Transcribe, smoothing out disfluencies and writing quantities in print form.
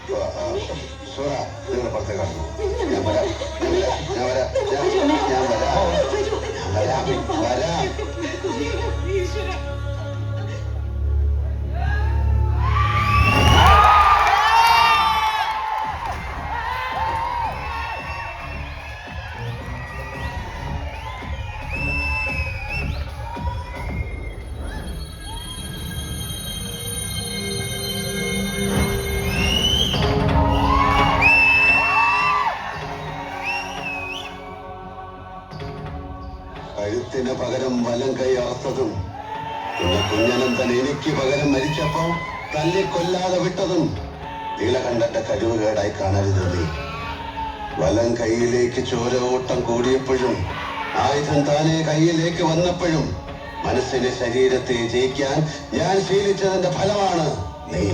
സൂറ നിങ്ങൾ പുറത്തേക്ക് കാണുന്നു. ഞാൻ വരാം ഞാൻ വരാം ഞാൻ വരാം വരാം. കഴുത്തിന് പകരം വലം കൈ അറുത്തതും പിന്നെ കുഞ്ഞനന്തൻ എനിക്ക് പകരം മരിച്ചപ്പോ തല്ലിക്കൊല്ലാതെ വിട്ടതും നീലകണ്ഠന്റെ കഴിവുകേടായി കാണരുത് നീ. വലം കൈയിലേക്ക് ചോര ഓട്ടം കൂടിയപ്പോഴും ആയുധം താനെ കൈയിലേക്ക് വന്നപ്പോഴും മനസ്സിനെ ശരീരത്തെ ജയിക്കാൻ ഞാൻ ശീലിച്ചതിന്റെ ഫലമാണ് നീ.